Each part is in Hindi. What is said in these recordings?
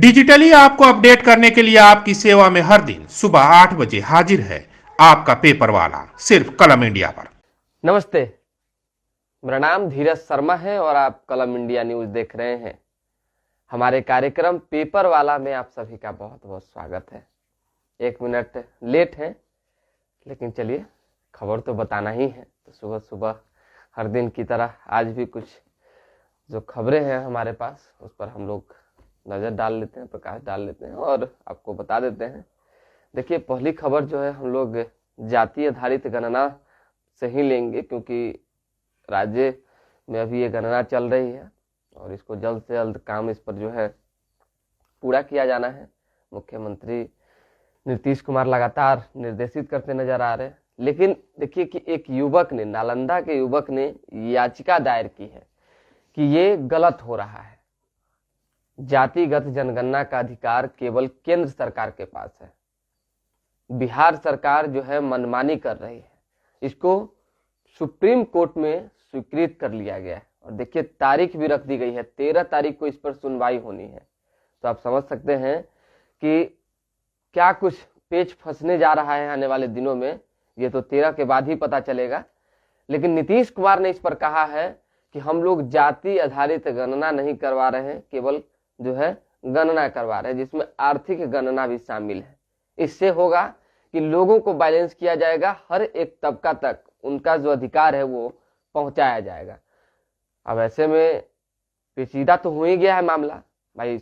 डिजिटली आपको अपडेट करने के लिए आपकी सेवा में हर दिन सुबह 8 बजे हाजिर है आपका पेपर वाला, सिर्फ कलम इंडिया पर। नमस्ते, मेरा नाम धीरज शर्मा है और आप कलम इंडिया न्यूज देख रहे हैं। हमारे कार्यक्रम पेपर वाला में आप सभी का बहुत बहुत स्वागत है। 1 मिनट लेट है, लेकिन चलिए खबर तो बताना ही है। तो सुबह सुबह हर दिन की तरह आज भी कुछ जो खबरें हैं हमारे पास उस पर हम लोग नज़र डाल लेते हैं, प्रकाश डाल लेते हैं और आपको बता देते हैं। देखिए, पहली खबर जो है हम लोग जाति आधारित गणना से ही लेंगे, क्योंकि राज्य में अभी ये गणना चल रही है और इसको जल्द से जल्द काम इस पर जो है पूरा किया जाना है। मुख्यमंत्री नीतीश कुमार लगातार निर्देशित करते नजर आ रहे हैं, लेकिन देखिए कि एक युवक ने, नालंदा के युवक ने याचिका दायर की है कि ये गलत हो रहा है। जातिगत जनगणना का अधिकार केवल केंद्र सरकार के पास है, बिहार सरकार जो है मनमानी कर रही है। इसको सुप्रीम कोर्ट में स्वीकृत कर लिया गया है और देखिए तारीख भी रख दी गई है, 13 तारीख को इस पर सुनवाई होनी है। तो आप समझ सकते हैं कि क्या कुछ पेच फंसने जा रहा है आने वाले दिनों में। ये तो 13 के बाद ही पता चलेगा। लेकिन नीतीश कुमार ने इस पर कहा है कि हम लोग जाति आधारित गणना नहीं करवा रहे हैं, केवल जो है गणना करवा रहे हैं, जिसमें आर्थिक गणना भी शामिल है। इससे होगा कि लोगों को बैलेंस किया जाएगा, हर एक तबका तक उनका जो अधिकार है वो पहुंचाया जाएगा। अब ऐसे में पेचीदा तो हो ही गया है मामला भाई।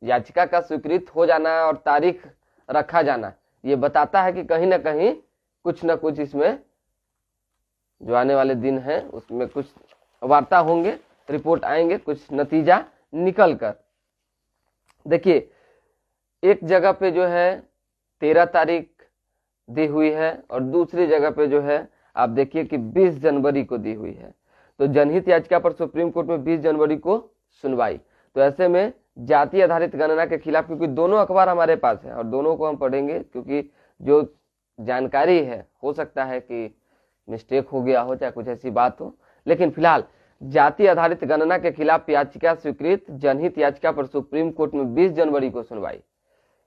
याचिका का स्वीकृत हो जाना और तारीख रखा जाना ये बताता है कि कहीं ना कहीं कुछ ना कुछ इसमें जो आने वाले दिन है उसमें कुछ वार्ता होंगे, रिपोर्ट आएंगे, कुछ नतीजा निकल कर। देखिए, एक जगह पे जो है 13 तारीख दी हुई है और दूसरी जगह पे जो है आप देखिए कि 20 जनवरी को दी हुई है। तो जनहित याचिका पर सुप्रीम कोर्ट में 20 जनवरी को सुनवाई। तो ऐसे में जाति आधारित गणना के खिलाफ, क्योंकि दोनों अखबार हमारे पास है और दोनों को हम पढ़ेंगे, क्योंकि जो जानकारी है हो सकता है कि मिस्टेक हो गया हो, चाहे कुछ ऐसी बात हो। लेकिन फिलहाल जाति आधारित गणना के खिलाफ याचिका स्वीकृत, जनहित याचिका पर सुप्रीम कोर्ट में 20 जनवरी को सुनवाई।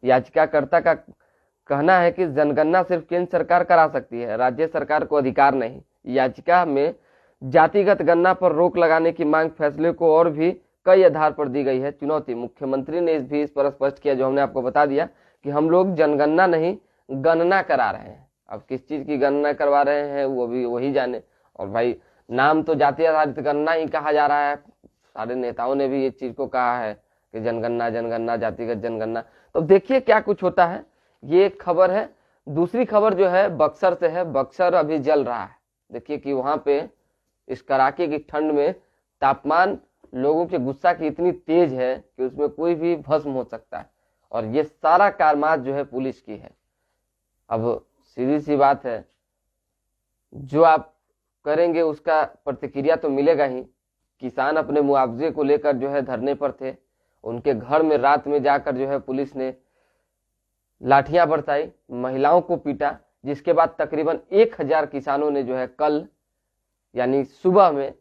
याचिकाकर्ता का कहना है कि जनगणना सिर्फ केंद्र सरकार करा सकती है, राज्य सरकार को अधिकार नहीं। याचिका में जातिगत गणना पर रोक लगाने की मांग फैसले को और भी कई आधार पर दी गई है चुनौती। मुख्यमंत्री ने इस पर स्पष्ट किया, जो हमने आपको बता दिया, कि हम लोग जनगणना नहीं गणना करा रहे हैं। अब किस चीज की गणना करवा रहे हैं वो भी वही जाने। और भाई नाम तो जाति आधारित गणना ही कहा जा रहा है, सारे नेताओं ने भी ये चीज को कहा है कि जनगणना जनगणना जातिगत जनगणना। तो देखिए क्या कुछ होता है। ये एक खबर है। दूसरी खबर जो है बक्सर से है। बक्सर अभी जल रहा है। देखिए कि वहां पे इस कड़ाके की ठंड में तापमान लोगों के गुस्सा की इतनी तेज है कि उसमें कोई भी भस्म हो सकता है और ये सारा कारमाद जो है पुलिस की है। अब सीधी सी बात है, जो आप करेंगे उसका प्रतिक्रिया तो मिलेगा ही। किसान अपने मुआवजे को लेकर जो है धरने पर थे, उनके घर में रात में जाकर जो है पुलिस ने लाठियां बरसाई, महिलाओं को पीटा, जिसके बाद तकरीबन 1000 किसानों ने जो है कल यानी सुबह में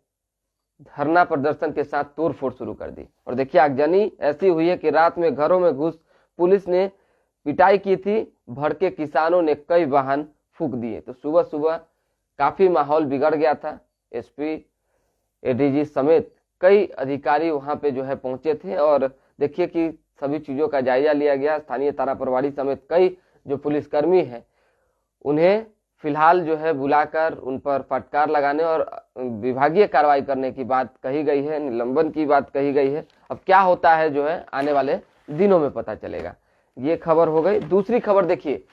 धरना प्रदर्शन के साथ तोड़फोड़ शुरू कर दी। और देखिए आगजनी ऐसी हुई है कि रात में घरों में घुस पुलिस ने पिटाई की थी, भड़के किसानों ने कई वाहन फूंक दिए। तो सुबह सुबह काफी माहौल बिगड़ गया था। एसपी, एडीजी समेत कई अधिकारी वहां पे जो है पहुंचे थे और देखिए कि सभी चीजों का जायजा लिया गया। स्थानीय थाना प्रभारी समेत कई जो पुलिसकर्मी हैं उन्हें फिलहाल जो है बुलाकर उन पर फटकार लगाने और विभागीय कार्रवाई करने की बात कही गई है, निलंबन की बात कही गई है। अब क्या होता है जो है आने वाले दिनों में पता चलेगा। ये खबर हो गई। दूसरी खबर देखिए,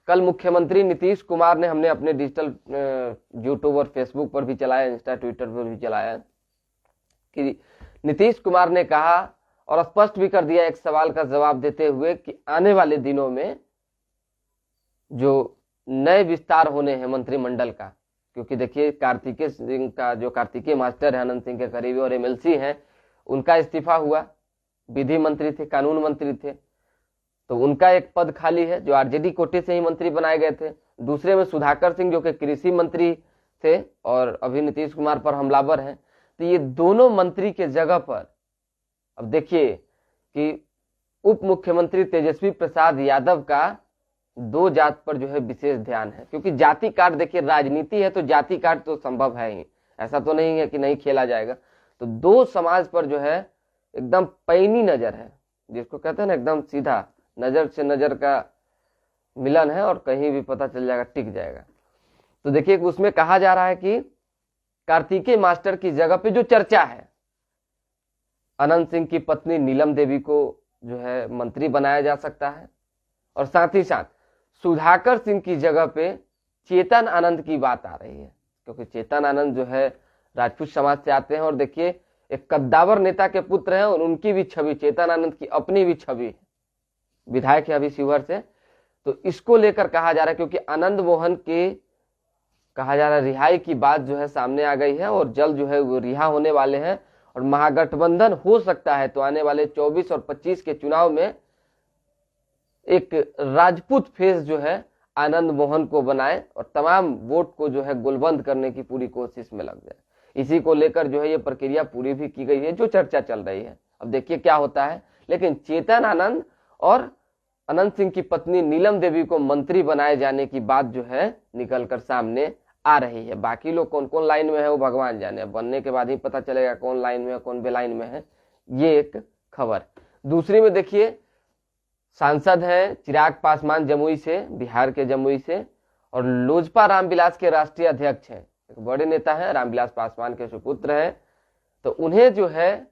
कल मुख्यमंत्री नीतीश कुमार ने, हमने अपने डिजिटल यूट्यूब और फेसबुक पर भी चलाया, इंस्टा ट्विटर पर भी चलाया, कि नीतीश कुमार ने कहा और स्पष्ट भी कर दिया एक सवाल का जवाब देते हुए कि आने वाले दिनों में जो नए विस्तार होने हैं मंत्रिमंडल का, क्योंकि देखिए कार्तिकेय सिंह का, जो कार्तिकेय मास्टर है अनंत सिंह के करीबी और एमएलसी हैं, उनका इस्तीफा हुआ। विधि मंत्री थे, कानून मंत्री थे, तो उनका एक पद खाली है जो आरजेडी कोटे से ही मंत्री बनाए गए थे। दूसरे में सुधाकर सिंह जो कि कृषि मंत्री थे और अभी नीतीश कुमार पर हमलावर हैं। तो ये दोनों मंत्री के जगह पर अब देखिए कि उप मुख्यमंत्री तेजस्वी प्रसाद यादव का 2 जात पर जो है विशेष ध्यान है, क्योंकि जाति कार्ड देखिए राजनीति है तो जाति कार्ड तो संभव है ही, ऐसा तो नहीं है कि नहीं खेला जाएगा। तो 2 समाज पर जो है एकदम पैनी नजर है, जिसको कहते हैं ना एकदम सीधा नजर से नजर का मिलन है और कहीं भी पता चल जाएगा, टिक जाएगा। तो देखिए उसमें कहा जा रहा है कि कार्तिकेय मास्टर की जगह पे जो चर्चा है, अनंत सिंह की पत्नी नीलम देवी को जो है मंत्री बनाया जा सकता है, और साथ ही साथ सुधाकर सिंह की जगह पे चेतन आनंद की बात आ रही है, क्योंकि चेतन आनंद जो है राजपूत समाज से आते हैं और देखिए एक कद्दावर नेता के पुत्र हैं और उनकी भी छवि, चेतन आनंद की अपनी भी छवि है, विधायक है अभी शिवहर से। तो इसको लेकर कहा जा रहा है, क्योंकि आनंद मोहन के कहा जा रहा है रिहाई की बात जो है सामने आ गई है और जल्द जो है वो रिहा होने वाले हैं, और महागठबंधन हो सकता है तो आने वाले 24 और 25 के चुनाव में एक राजपूत फेस जो है आनंद मोहन को बनाए और तमाम वोट को जो है गोलबंद करने की पूरी कोशिश में लग जाए। इसी को लेकर जो है ये प्रक्रिया पूरी भी की गई है, जो चर्चा चल रही है। अब देखिए क्या होता है, लेकिन चेतन आनंद और अनंत सिंह की पत्नी नीलम देवी को मंत्री बनाए जाने की बात जो है निकलकर सामने आ रही है। बाकी लोग कौन कौन लाइन में है वो भगवान जाने, बनने के बाद ही पता चलेगा कौन लाइन में है कौन बेलाइन में है। ये एक खबर। दूसरी में देखिए सांसद हैं चिराग पासवान जमुई से, बिहार के जमुई से, और लोजपा रामविलास के राष्ट्रीय अध्यक्ष हैं, एक बड़े नेता हैं, रामविलास पासवान के सुपुत्र हैं। तो उन्हें जो है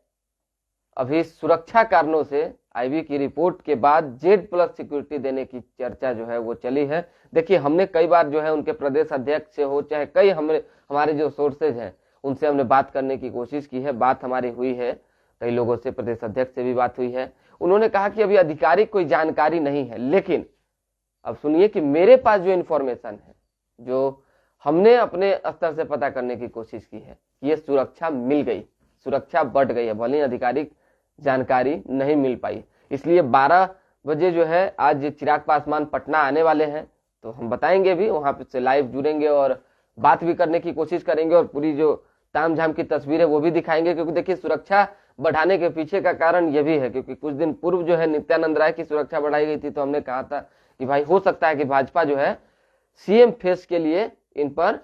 अभी सुरक्षा कारणों से आईबी की रिपोर्ट के बाद Z+ सिक्योरिटी देने की चर्चा जो है वो चली है। देखिए हमने कई बार जो है उनके प्रदेश अध्यक्ष से हो चाहे कई हमारे जो सोर्सेज हैं उनसे हमने बात करने की कोशिश की है, बात हमारी हुई है, कई लोगों से, प्रदेश अध्यक्ष से भी बात हुई है। उन्होंने कहा कि अभी आधिकारिक कोई जानकारी नहीं है, लेकिन अब सुनिए कि मेरे पास जो इन्फॉर्मेशन है, जो हमने अपने स्तर से पता करने की कोशिश की है, ये सुरक्षा मिल गई, सुरक्षा बढ़ गई है, भले ही आधिकारिक जानकारी नहीं मिल पाई। इसलिए 12 बजे जो है आज चिराग पासवान पटना आने वाले हैं, तो हम बताएंगे भी, वहां से लाइव जुड़ेंगे और बात भी करने की कोशिश करेंगे और पूरी जो तामझाम की तस्वीर है वो भी दिखाएंगे। क्योंकि देखिए सुरक्षा बढ़ाने के पीछे का कारण ये भी है, क्योंकि कुछ दिन पूर्व जो है नित्यानंद राय की सुरक्षा बढ़ाई गई थी, तो हमने कहा था कि भाई हो सकता है कि भाजपा जो है सीएम फेस के लिए इन पर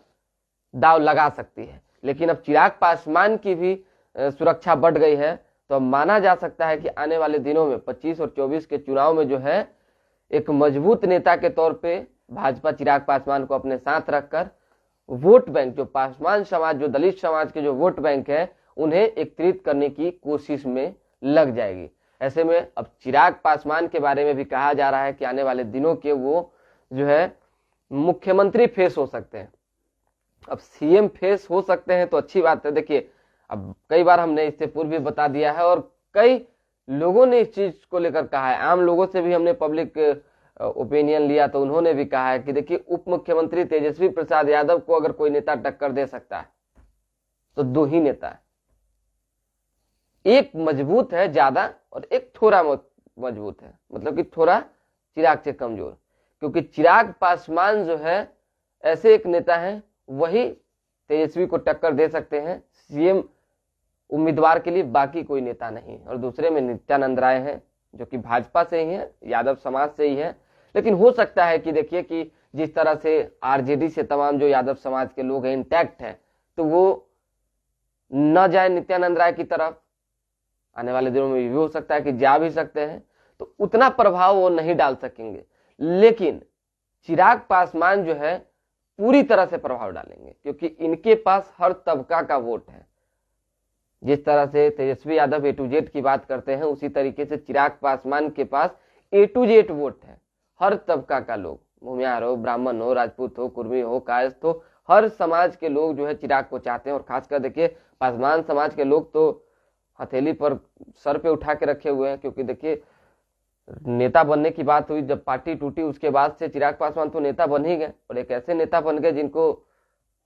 दाव लगा सकती है। लेकिन अब चिराग पासवान की भी सुरक्षा बढ़ गई है, तो अब माना जा सकता है कि आने वाले दिनों में 25 और 24 के चुनाव में जो है एक मजबूत नेता के तौर पे भाजपा चिराग पासवान को अपने साथ रखकर वोट बैंक, जो पासवान समाज, जो दलित समाज के जो वोट बैंक है, उन्हें एकत्रित करने की कोशिश में लग जाएगी। ऐसे में अब चिराग पासवान के बारे में भी कहा जा रहा है कि आने वाले दिनों के वो जो है मुख्यमंत्री फेस हो सकते हैं। अब सीएम फेस हो सकते हैं तो अच्छी बात है। देखिए अब कई बार हमने इससे पूर्व भी बता दिया है और कई लोगों ने इस चीज को लेकर कहा है, आम लोगों से भी हमने पब्लिक ओपिनियन लिया तो उन्होंने भी कहा है कि देखिए उप मुख्यमंत्री तेजस्वी प्रसाद यादव को अगर कोई नेता टक्कर दे सकता है तो 2 ही नेता है, एक मजबूत है ज्यादा और एक थोड़ा मजबूत है, मतलब कि थोड़ा चिराग से कमजोर। क्योंकि चिराग पासवान जो है ऐसे एक नेता है, वही तेजस्वी को टक्कर दे सकते हैं सीएम उम्मीदवार के लिए, बाकी कोई नेता नहीं। और दूसरे में नित्यानंद राय हैं जो कि भाजपा से ही है, यादव समाज से ही है। लेकिन हो सकता है कि देखिए कि जिस तरह से आरजेडी से तमाम जो यादव समाज के लोग हैं इंटैक्ट हैं, तो वो न जाए नित्यानंद राय की तरफ, आने वाले दिनों में भी हो सकता है कि जा भी सकते हैं, तो उतना प्रभाव वो नहीं डाल सकेंगे। लेकिन चिराग पासवान जो है पूरी तरह से प्रभाव डालेंगे, क्योंकि इनके पास हर तबका का वोट है। जिस तरह से Tejashwi Yadav A to Z की बात करते हैं, उसी तरीके से चिराग पासवान के पास A to Z वोट है, हर तबका का लोग, भूमियार हो, ब्राह्मण हो, राजपूत हो, कुर्मी हो, कायस्थ हो, हर समाज के लोग जो है चिराग को चाहते हैं। और खासकर देखिए पासवान समाज के लोग तो हथेली पर सर पे उठा के रखे हुए हैं, क्योंकि देखिए नेता बनने की बात हुई, जब पार्टी टूटी उसके बाद से चिराग पासवान तो नेता बन ही गए, और एक ऐसे नेता बन गए जिनको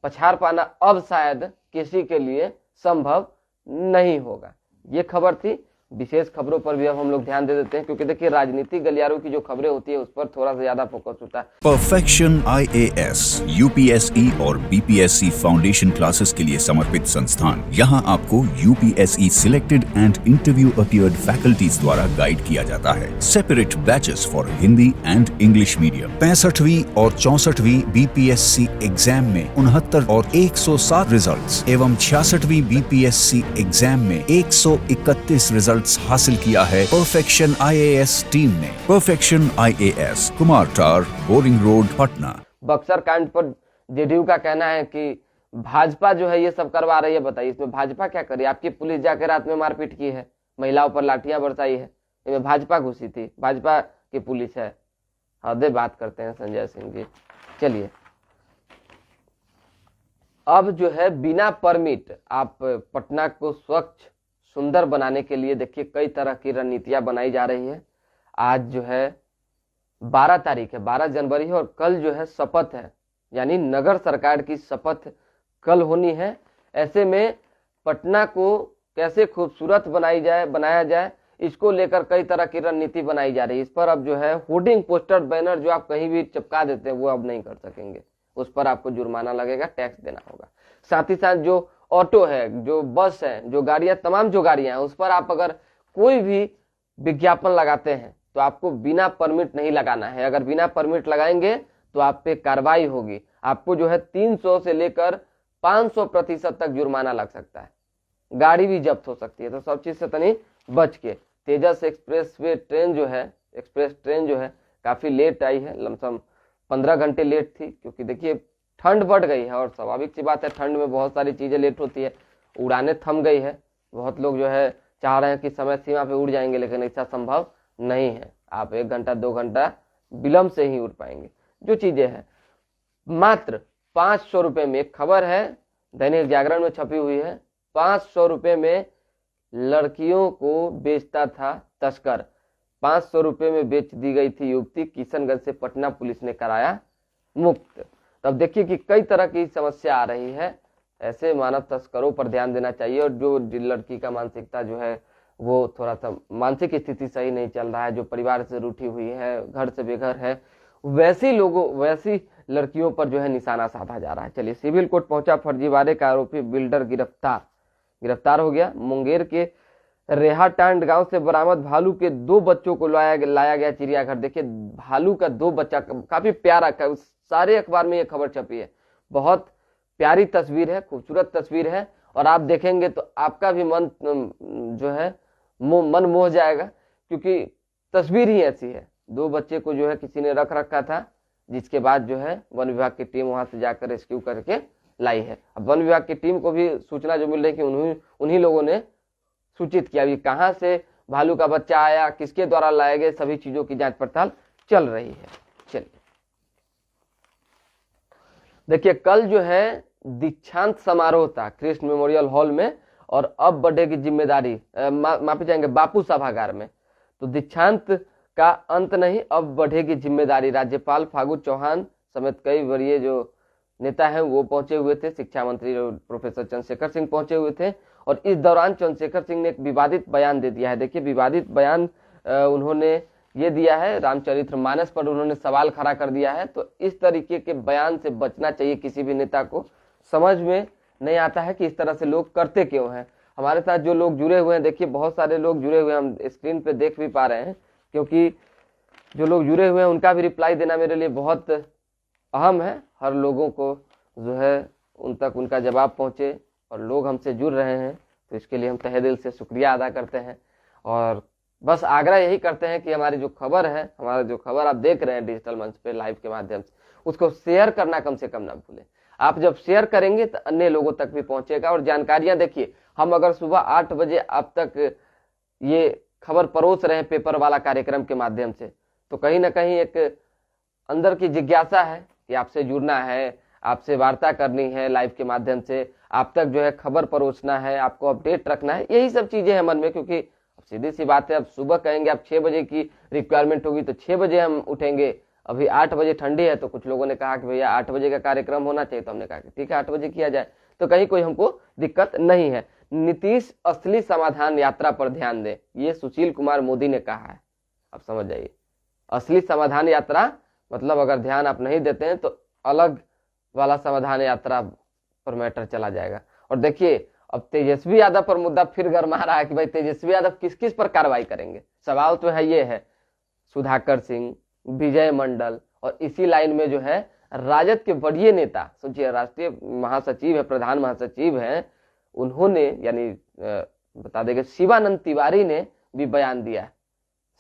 पछाड़ पाना अब शायद किसी के लिए संभव नहीं होगा। ये खबर थी, विशेष खबरों पर भी अब हम लोग ध्यान दे देते हैं, क्योंकि देखिए राजनीतिक गलियारों की जो खबरें होती है उस पर थोड़ा सा ज्यादा फोकस होता है। परफेक्शन IAS UPSE और BPSC फाउंडेशन क्लासेस के लिए समर्पित संस्थान। यहाँ आपको UPSE selected and interview appeared faculties द्वारा गाइड किया जाता है। Separate batches for Hindi and English medium. 65वीं और 64वीं BPSC एग्जाम में 69 और 107 रिजल्ट्स एवं 66वीं BPSC एग्जाम में 131 रिजल्ट्स हासिल किया है परफेक्शन IAS टीम ने। परफेक्शन IAS, कुमार टार, बोरिंग रोड, पटना। बक्सर कांड पर जेडीयू का कहना है कि भाजपा जो है ये सब करवा रही है। बताइए इसमें भाजपा क्या करी? आपकी पुलिस जाकर रात में मारपीट की है, महिलाओं पर लाठियां बरसाई है, इसमें भाजपा घुसी थी, भाजपा की पुलिस है। हदे बात करते हैं संजय सिंह जी। चलिए, अब जो है बिना परमिट आप पटना को स्वच्छ सुंदर बनाने के लिए देखिए कई तरह की रणनीतियां बनाई जा रही है। आज जो है 12 तारीख है, 12 जनवरी है और कल जो है शपथ है, यानी नगर सरकार की शपथ कल होनी है। ऐसे में पटना को कैसे खूबसूरत बनाया जाए इसको लेकर कई तरह की रणनीति बनाई जा रही है। इस पर अब जो है होर्डिंग, पोस्टर, बैनर जो आप कहीं भी चिपका देते हैं वो अब नहीं कर सकेंगे, उस पर आपको जुर्माना लगेगा, टैक्स देना होगा। साथ ही साथ जो ऑटो है, जो बस है, जो गाड़ियां, तमाम जो गाड़ियां हैं उस पर आप अगर कोई भी विज्ञापन लगाते हैं तो आपको बिना परमिट नहीं लगाना है। अगर बिना परमिट लगाएंगे तो आप पे कार्रवाई होगी। आपको जो है 300 से लेकर 500% तक जुर्माना लग सकता है, गाड़ी भी जब्त हो सकती है। तो सब चीज से तनी बच के। तेजस एक्सप्रेस ट्रेन जो है काफी लेट आई है, लमसम 15 घंटे लेट थी, क्योंकि देखिए ठंड बढ़ गई है और स्वाभाविक सी बात है ठंड में बहुत सारी चीजें लेट होती है। उड़ानें थम गई है, बहुत लोग जो है चाह रहे हैं कि समय सीमा पे उड़ जाएंगे, लेकिन ऐसा संभव नहीं है। आप 1 घंटा 2 घंटा विलंब से ही उड़ पाएंगे। जो चीजें हैं मात्र 500 रुपए में, एक खबर है दैनिक जागरण में छपी हुई है, 500 रुपए में लड़कियों को बेचता था तस्कर। 500 रुपए में बेच दी गई थी युवती, किशनगंज से पटना पुलिस ने कराया मुक्त। तब देखिए कि कई तरह की समस्या आ रही है। ऐसे मानव तस्करों पर ध्यान देना चाहिए। और जो लड़की का मानसिकता जो है वो थोड़ा सा मानसिक स्थिति सही नहीं चल रहा है, जो परिवार से रूठी हुई है, घर से बेघर है, वैसी लड़कियों पर जो है निशाना साधा जा रहा है। चलिए, सिविल कोर्ट पहुंचा फर्जीवाड़े का आरोपी बिल्डर गिरफ्तार हो गया। मुंगेर के रेहाटांड गांव से बरामद भालू के 2 बच्चों को लाया गया चिड़ियाघर। देखिए भालू का 2 बच्चा, काफी प्यारा, सारे अखबार में ये खबर छपी है। बहुत प्यारी तस्वीर है, खूबसूरत तस्वीर है, और आप देखेंगे तो आपका भी मन जो है मन मोह जाएगा, क्योंकि तस्वीर ही ऐसी है। 2 बच्चे को जो है किसी ने रख रखा था, जिसके बाद जो है वन विभाग की टीम वहां से जाकर रेस्क्यू करके लाई है। अब वन विभाग की टीम को भी सूचना जो मिल रही है कि उन्हीं लोगों ने सूचित किया कि कहां से भालू का बच्चा आया, किसके द्वारा लाए गए, सभी चीजों की जांच पड़ताल चल रही है। चलिए देखिए, कल जो है दीक्षांत समारोह था कृष्ण मेमोरियल हॉल में, और अब बढ़ेगी जिम्मेदारी, माफी चाहेंगे, बापू सभागार में। तो दीक्षांत का अंत नहीं, अब बढ़ेगी जिम्मेदारी। राज्यपाल फागू चौहान समेत कई वरीय जो नेता हैं वो पहुंचे हुए थे। शिक्षा मंत्री प्रोफेसर चंद्रशेखर सिंह पहुंचे हुए थे, और इस दौरान चंद्रशेखर सिंह ने एक विवादित बयान दे दिया है। देखिए विवादित बयान उन्होंने ये दिया है, रामचरितमानस पर उन्होंने सवाल खड़ा कर दिया है। तो इस तरीके के बयान से बचना चाहिए किसी भी नेता को। समझ में नहीं आता है कि इस तरह से लोग करते क्यों हैं। हमारे साथ जो लोग जुड़े हुए हैं, देखिए बहुत सारे लोग जुड़े हुए हैं, हम स्क्रीन पे देख भी पा रहे हैं, क्योंकि जो लोग जुड़े हुए हैं उनका भी रिप्लाई देना मेरे लिए बहुत अहम है। हर लोगों को जो है उन तक उनका जवाब पहुंचे, और लोग हमसे जुड़ रहे हैं, तो इसके लिए हम तहे दिल से शुक्रिया अदा करते हैं। और बस आग्रह यही करते हैं कि हमारी जो खबर है, हमारा जो खबर आप देख रहे हैं डिजिटल मंच पे लाइव के माध्यम से, उसको शेयर करना कम से कम ना भूलें। आप जब शेयर करेंगे तो अन्य लोगों तक भी पहुंचेगा। और जानकारियां देखिए, हम अगर सुबह 8 बजे आप तक ये खबर परोस रहे हैं पेपर वाला कार्यक्रम के माध्यम से, तो कहीं ना कहीं एक अंदर की जिज्ञासा है कि आपसे जुड़ना है, आपसे वार्ता करनी है लाइव के माध्यम से, आप तक जो है खबर परोसना है, आपको अपडेट रखना है, यही सब चीजें हैं मन में। क्योंकि अब सीधी सी बात है, अब सुबह कहेंगे आप 6 बजे की रिक्वायरमेंट होगी तो 6 बजे हम उठेंगे। अभी 8 बजे ठंडी है, तो कुछ लोगों ने कहा कि भैया 8 बजे का कार्यक्रम होना चाहिए, तो हमने कहा कि ठीक है 8 बजे किया जाए, तो कहीं कोई हमको दिक्कत नहीं है। नीतीश असली समाधान यात्रा पर ध्यान दें, ये सुशील कुमार मोदी ने कहा है। अब समझ जाइए, असली समाधान यात्रा मतलब अगर ध्यान आप नहीं देते हैं तो अलग वाला समाधान यात्रा पर मैटर चला जाएगा। और देखिए अब तेजस्वी यादव पर मुद्दा फिर गरमा रहा है कि भाई तेजस्वी यादव किस किस पर कार्रवाई करेंगे। सवाल तो है ये है, सुधाकर सिंह, विजय मंडल और इसी लाइन में जो है राजद के बड़े नेता, सोचिए राष्ट्रीय महासचिव है, प्रधान महासचिव है, उन्होंने यानी बता देंगे शिवानंद तिवारी ने भी बयान दिया है,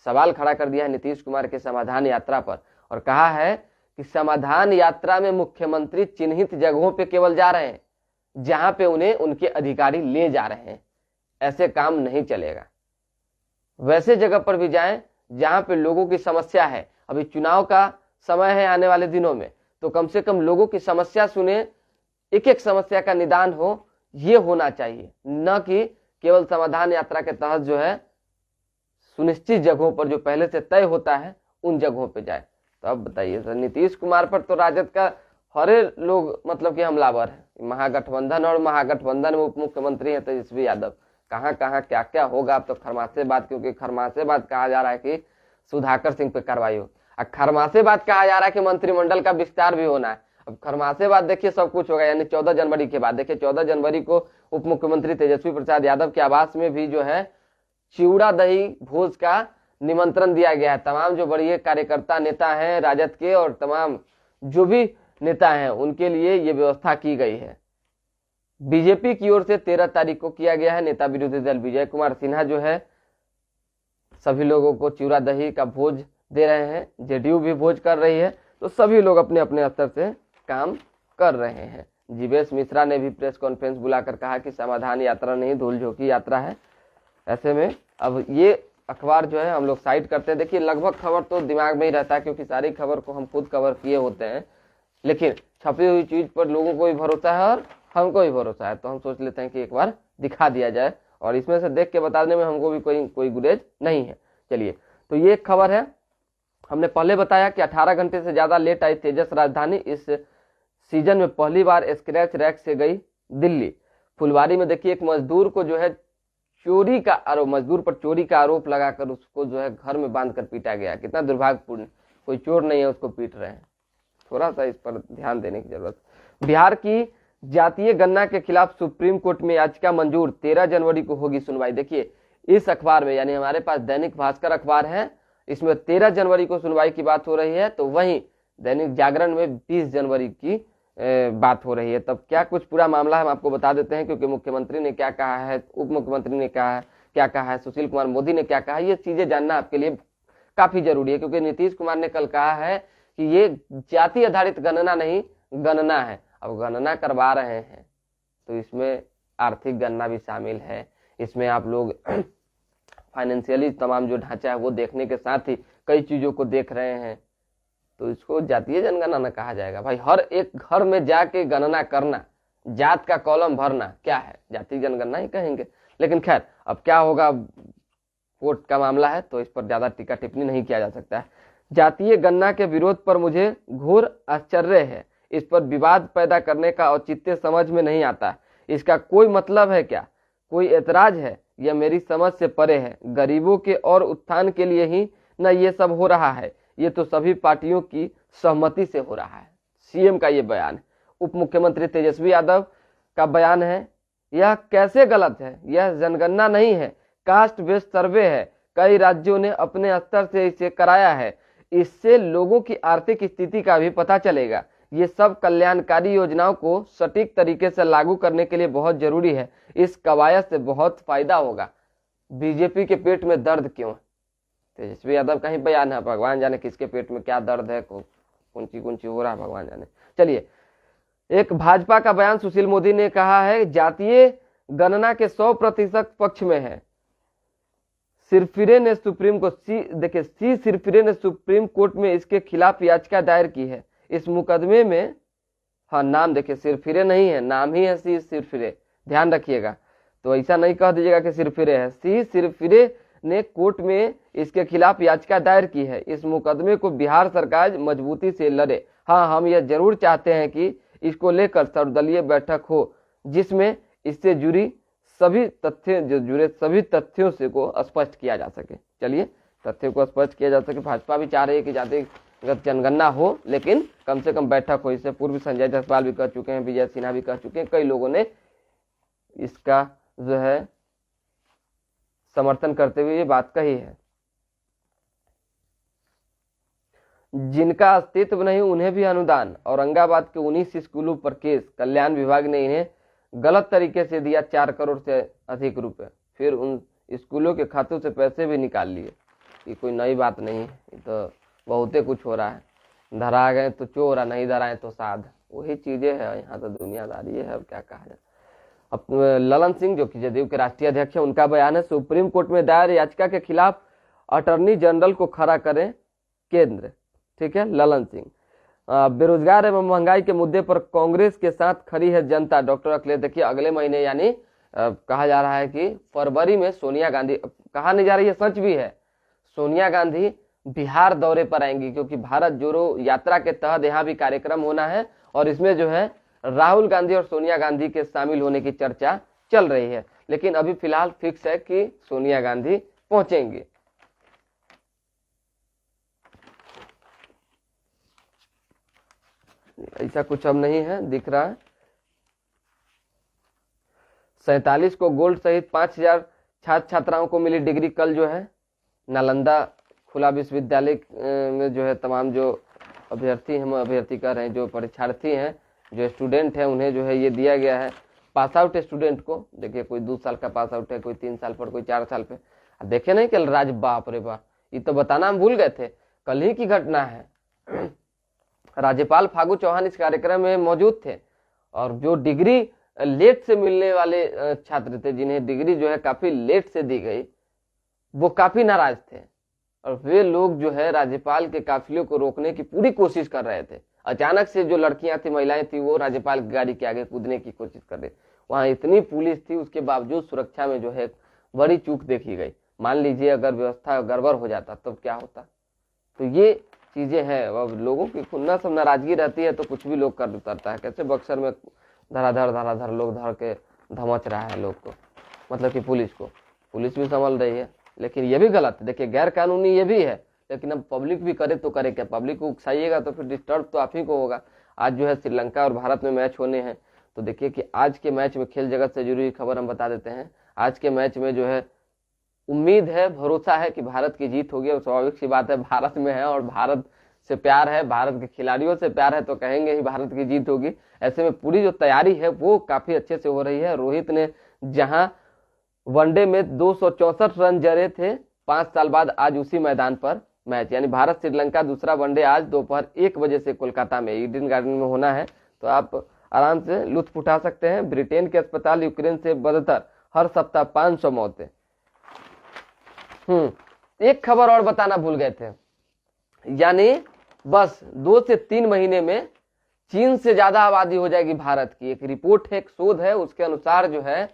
सवाल खड़ा कर दिया है नीतीश कुमार के समाधान यात्रा पर और कहा है कि समाधान यात्रा में मुख्यमंत्री चिन्हित जगहों पे केवल जा रहे हैं जहां पे उन्हें उनके अधिकारी ले जा रहे हैं, ऐसे काम नहीं चलेगा। वैसे जगह पर भी जाएं जहां पे लोगों की समस्या है। अभी चुनाव का समय है आने वाले दिनों में, तो कम से कम लोगों की समस्या सुने, एक एक समस्या का निदान हो, ये होना चाहिए, न कि केवल समाधान यात्रा के तहत जो है सुनिश्चित जगहों पर जो पहले से तय होता है उन जगहों पे जाए। तो अब बताइए सर, नीतीश कुमार पर तो राजद का हरे लोग मतलब कि हमलावर है, महागठबंधन और महागठबंधन में उप मुख्यमंत्री है तेजस्वी यादव, कहाँ कहाँ क्या क्या होगा। अब तो खरमासेबाद, क्योंकि खरमासेबाद कहा जा रहा है कि सुधाकर सिंह पे कार्रवाई हो, और खरमासेबाद कहा जा रहा है कि मंत्रिमंडल का विस्तार भी होना है। अब खरमासेबाद देखिए सब कुछ होगा, यानी 14 जनवरी के बाद देखिए 14 जनवरी को उप मुख्यमंत्री तेजस्वी प्रसाद यादव के आवास में भी जो है चिवड़ा दही भोज का निमंत्रण दिया गया है। तमाम जो बड़े कार्यकर्ता नेता हैं राजद के और तमाम जो भी नेता हैं उनके लिए ये व्यवस्था की गई है। बीजेपी की ओर से 13 तारीख को किया गया है। नेता विरोधी दल विजय कुमार सिन्हा जो है सभी लोगों को चिवड़ा दही का भोज दे रहे हैं, जेडीयू भी भोज कर रही है, तो सभी लोग अपने अपने स्तर से काम कर रहे हैं। जीवेश मिश्रा ने भी प्रेस कॉन्फ्रेंस बुलाकर कहा कि समाधान यात्रा नहीं धूल झोंकी यात्रा है। ऐसे में अब ये अखबार जो है हम लोग साइड करते हैं। देखिए लगभग खबर तो दिमाग में ही रहता है क्योंकि सारी खबर को हम खुद कवर किए होते हैं, लेकिन छपी हुई चीज पर लोगों को भी भरोसा है और हमको भी भरोसा है, तो हम सोच लेते हैं कि एक बार दिखा दिया जाए और इसमें से देख के बताने में हमको भी कोई गुरेज नहीं है। चलिए, तो ये खबर है, हमने पहले बताया कि 18 घंटे से ज्यादा लेट आई तेजस राजधानी। इस सीजन में पहली बार स्क्रैच रैक से गई दिल्ली। फुलवारी में देखिए एक मजदूर को जो है चोरी का आरोप, मजदूर पर चोरी का आरोप लगाकर उसको जो है घर में बांध कर पीटा गया। कितना दुर्भाग्यपूर्ण, कोई चोर नहीं है उसको पीट रहे हैं। थोड़ा सा इस पर ध्यान देने की जरूरत। बिहार की जातीय गणना के खिलाफ सुप्रीम कोर्ट में याचिका मंजूर, 13 जनवरी को होगी सुनवाई। देखिए इस अखबार में, यानी हमारे पास दैनिक भास्कर अखबार है, इसमें 13 जनवरी को सुनवाई की बात हो रही है, तो वहीं दैनिक जागरण में 20 जनवरी की बात हो रही है। तब क्या कुछ पूरा मामला हम आपको बता देते हैं, क्योंकि मुख्यमंत्री ने क्या कहा है, उप मुख्यमंत्री ने क्या कहा है, सुशील कुमार मोदी ने क्या कहा है, ये चीजें जानना आपके लिए काफी जरूरी है। क्योंकि नीतीश कुमार ने कल कहा है कि ये जाति आधारित गणना नहीं, गणना है। अब गणना करवा रहे हैं तो इसमें आर्थिक गणना भी शामिल है, इसमें आप लोग फाइनेंशियली तमाम जो ढांचा है वो देखने के साथ ही कई चीजों को देख रहे हैं, तो इसको जातीय जनगणना न कहा जाएगा। भाई हर एक घर में जाके गणना करना, जात का कॉलम भरना क्या है, जातीय जनगणना ही कहेंगे। लेकिन खैर अब क्या होगा, कोर्ट का मामला है तो इस पर ज्यादा टीका टिप्पणी नहीं किया जा सकता है। जातीय गणना के विरोध पर मुझे घोर आश्चर्य है, इस पर विवाद पैदा करने का औचित्य समझ में नहीं आता। इसका कोई मतलब है क्या, कोई ऐतराज है? यह मेरी समझ से परे है। गरीबों के और उत्थान के लिए ही न ये सब हो रहा है, ये तो सभी पार्टियों की सहमति से हो रहा है। सीएम का ये बयान है। उप मुख्यमंत्री तेजस्वी यादव का बयान है, यह कैसे गलत है, यह जनगणना नहीं है, कास्ट बेस्ड सर्वे है। कई राज्यों ने अपने स्तर से इसे कराया है, इससे लोगों की आर्थिक स्थिति का भी पता चलेगा। ये सब कल्याणकारी योजनाओं को सटीक तरीके से लागू करने के लिए बहुत जरूरी है। इस कवायद से बहुत फायदा होगा। बीजेपी के पेट में दर्द क्यों है? तेजस्वी यादव का ही बयान है, भगवान जाने किसके पेट में क्या दर्द है, कौन सी हो रहा है, भगवान जाने। चलिए, एक भाजपा का बयान, सुशील मोदी ने कहा है जातीय गणना के 100% पक्ष में है। सिरफिरे ने सुप्रीम कोर्ट में इसके खिलाफ याचिका दायर की है। इस मुकदमे में, हाँ नाम देखिए, सिरफिरे नहीं है, नाम ही है सी सिरफिरे, ध्यान रखिएगा, तो ऐसा नहीं कह दीजिएगा कि सिरफिरे है। सी सिरफिरे ने कोर्ट में इसके खिलाफ याचिका दायर की है। इस मुकदमे को बिहार सरकार मजबूती से लड़े। हाँ, हम यह जरूर चाहते हैं कि इसको लेकर सर्वदलीय बैठक हो जिसमें इससे जुड़ी सभी तथ्य जो जुड़े सभी तथ्यों से को स्पष्ट किया जा सके। चलिए तथ्यों को स्पष्ट किया जा सके। भाजपा भी चाह रही है कि जातिगत जनगणना हो, लेकिन कम से कम बैठक हो। इससे पूर्व संजय जायसवाल भी कह चुके हैं, विजय सिन्हा भी कह चुके हैं, कई लोगों ने इसका जो है समर्थन करते हुए ये बात कही है। जिनका अस्तित्व नहीं उन्हें भी अनुदान, औरंगाबाद के 19 स्कूलों पर केस, कल्याण विभाग ने इन्हें गलत तरीके से दिया 4 करोड़ से अधिक रुपए, फिर उन स्कूलों के खातों से पैसे भी निकाल लिए। ये कोई नई बात नहीं है, ये तो बहुते कुछ हो रहा है। धरा गए तो चोर, नहीं धराए तो साध, वही चीजें हैं। यहाँ तो दुनियादारी है, अब क्या कहा जाए। अब ललन सिंह जो कि जदयू के राष्ट्रीय अध्यक्ष है, उनका बयान है, सुप्रीम कोर्ट में दायर याचिका के खिलाफ अटॉर्नी जनरल को खड़ा करें केंद्र। ठीक है, ललन सिंह। बेरोजगार एवं महंगाई के मुद्दे पर कांग्रेस के साथ खड़ी है जनता, डॉक्टर अखिलेश। देखिए अगले महीने यानी कहा जा रहा है कि फरवरी में सोनिया गांधी, कहा नहीं जा रही है, सच भी है, सोनिया गांधी बिहार दौरे पर आएंगी, क्योंकि भारत जोड़ो यात्रा के तहत यहाँ भी कार्यक्रम होना है और इसमें जो है राहुल गांधी और सोनिया गांधी के शामिल होने की चर्चा चल रही है। लेकिन अभी फिलहाल फिक्स है कि सोनिया गांधी पहुंचेंगे। ऐसा कुछ अब नहीं है, दिख रहा है। 47 को गोल्ड सहित 5000 छात्र छात्राओं को मिली डिग्री। कल जो है नालंदा खुला विश्वविद्यालय में जो है तमाम जो अभ्यर्थी, हम अभ्यर्थी कर रहे हैं, जो परीक्षार्थी हैं, जो स्टूडेंट हैं, उन्हें जो है ये दिया गया है। पास आउट स्टूडेंट को देखिए, कोई 2 साल का पास आउट है, कोई 3 साल पर, कोई 4 साल पे। देखे नहीं कल राज, बाप रे बाप, ये तो बताना हम भूल गए थे, कल ही की घटना है। राज्यपाल फागू चौहान इस कार्यक्रम में मौजूद थे और जो डिग्री लेट से मिलने वाले छात्र थे, जिन्हें डिग्री जो है काफी लेट से दी गई, वो काफी नाराज थे और वे लोग जो है राज्यपाल के काफिले को रोकने की पूरी कोशिश कर रहे थे। अचानक से जो लड़कियां थी, महिलाएं थी, वो राज्यपाल की गाड़ी के आगे कूदने की कोशिश कर रही। वहां इतनी पुलिस थी, उसके बावजूद सुरक्षा में जो है बड़ी चूक देखी गई। मान लीजिए अगर व्यवस्था गड़बड़ हो जाता तब क्या होता। तो ये चीजें हैं। अब लोगों की खुन्ना सब नाराजगी रहती है तो कुछ भी लोग कर उतरता है। कैसे बक्सर में धराधर लोग धर के धमच रहा है लोग को, मतलब कि पुलिस को, पुलिस भी संभल रही है, लेकिन ये भी गलत है। देखिए गैर कानूनी ये भी है, लेकिन अब पब्लिक भी करे तो करे क्या। पब्लिक को उकसाइएगा तो फिर डिस्टर्ब तो आप ही को होगा। आज जो है श्रीलंका और भारत में मैच होने हैं, तो देखिए कि आज के मैच में खेल जगत से जुड़ी खबर हम बता देते हैं। आज के मैच में जो है उम्मीद है, भरोसा है कि भारत की जीत होगी। और स्वाभाविक सी बात है, भारत में है और भारत से प्यार है, भारत के खिलाड़ियों से प्यार है, तो कहेंगे ही भारत की जीत होगी। ऐसे में पूरी जो तैयारी है वो काफी अच्छे से हो रही है। रोहित ने जहां वनडे में 264 रन जड़े थे, 5 साल बाद आज उसी मैदान पर मैच, यानी भारत श्रीलंका दूसरा वनडे आज दोपहर 1 बजे से कोलकाता में ईडन गार्डन में होना है। तो आप आराम से लुत्फ उठा सकते हैं। ब्रिटेन के अस्पताल यूक्रेन से बदतर, हर सप्ताह 500 मौतें। एक खबर और बताना भूल गए थे, यानी बस 2 से 3 महीने में चीन से ज्यादा आबादी हो जाएगी भारत की। एक रिपोर्ट है, एक शोध है, उसके अनुसार जो है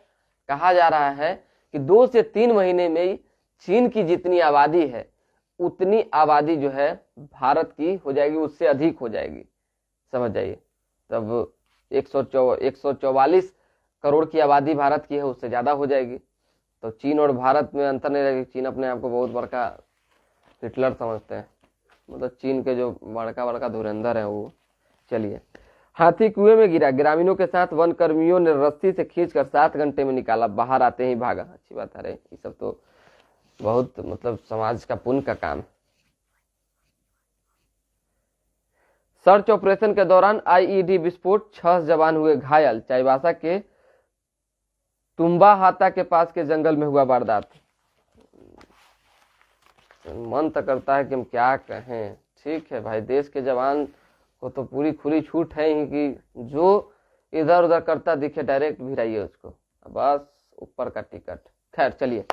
कहा जा रहा है कि 2 से 3 महीने में चीन की जितनी आबादी है उतनी आबादी जो है भारत की हो जाएगी, उससे अधिक हो जाएगी। समझ जाइए, तब 144 करोड़ की आबादी भारत की है, उससे ज्यादा हो जाएगी। तो चीन और भारत में अंतर नहीं रहेगा। चीन अपने आप को बहुत बड़का हिटलर समझते हैं, मतलब चीन के जो बड़का धुरंधर है वो। चलिए, हाथी कुएं में गिरा, ग्रामीणों के साथ वन कर्मियों ने रस्सी से खींचकर 7 घंटे में निकाला, बाहर आते ही भागा। अच्छी बात है रे, ये सब तो बहुत मतलब समाज का पुण्य का काम। सर्च ऑपरेशन के दौरान आईईडी विस्फोट, 6 जवान हुए घायल। चाईबासा के तुम्बा हाता के पास के जंगल में हुआ वारदात। मन तो करता है कि हम क्या कहें। ठीक है भाई, देश के जवान को तो पूरी खुली छूट है ही कि जो इधर उधर करता दिखे डायरेक्ट भिड़ाइए उसको, बस ऊपर का टिकट। खैर चलिए,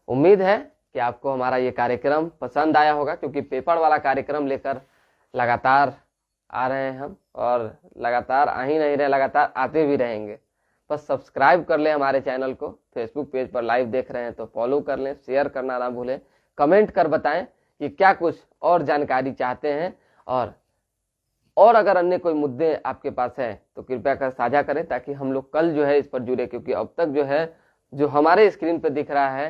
उम्मीद है कि आपको हमारा ये कार्यक्रम पसंद आया होगा, क्योंकि पेपर वाला कार्यक्रम लेकर लगातार आ रहे हैं हम, और लगातार आ ही नहीं रहे, लगातार आते भी रहेंगे। बस सब्सक्राइब कर लें हमारे चैनल को। फेसबुक पेज पर लाइव देख रहे हैं तो फॉलो कर लें, शेयर करना ना भूलें, कमेंट कर बताएं कि क्या कुछ और जानकारी चाहते हैं, और अगर अन्य कोई मुद्दे आपके पास है तो कृपया कर साझा करें, ताकि हम लोग कल जो है इस पर जुड़े। क्योंकि अब तक जो है जो हमारे स्क्रीन पे दिख रहा है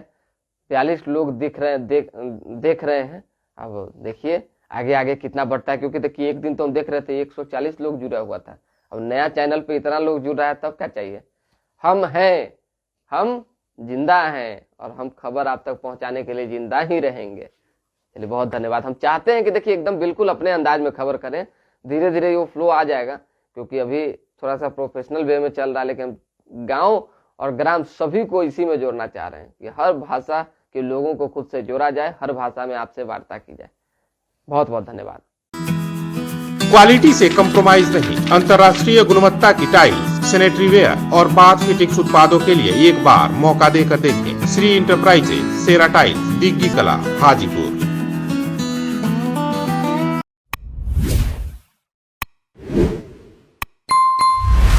42 लोग देख रहे हैं। अब देखिए आगे आगे कितना बढ़ता है, क्योंकि देखिए एक दिन तो हम देख रहे थे 140 लोग जुड़ा हुआ था, अब नया चैनल पे इतना लोग जुड़ रहा है, तब क्या चाहिए। हम हैं, हम जिंदा हैं और हम खबर आप तक पहुंचाने के लिए जिंदा ही रहेंगे। चलिए बहुत धन्यवाद। हम चाहते हैं कि देखिए एकदम बिल्कुल अपने अंदाज में खबर करें, धीरे धीरे वो फ्लो आ जाएगा, क्योंकि अभी थोड़ा सा प्रोफेशनल वे में चल रहा है, लेकिन गांव और ग्राम सभी को इसी में जोड़ना चाह रहे हैं कि हर भाषा के लोगों को खुद से जोड़ा जाए, हर भाषा में आपसे वार्ता की जाए। बहुत बहुत धन्यवाद। क्वालिटी से कंप्रोमाइज नहीं, अंतर्राष्ट्रीय गुणवत्ता की टाइल्स, सैनिटरी वेयर और बाथ फिटिंग्स उत्पादों के लिए एक बार मौका देकर देखें। श्री इंटरप्राइजेज, सेरा टाइल्स, दिग्गी कला, हाजीपुर।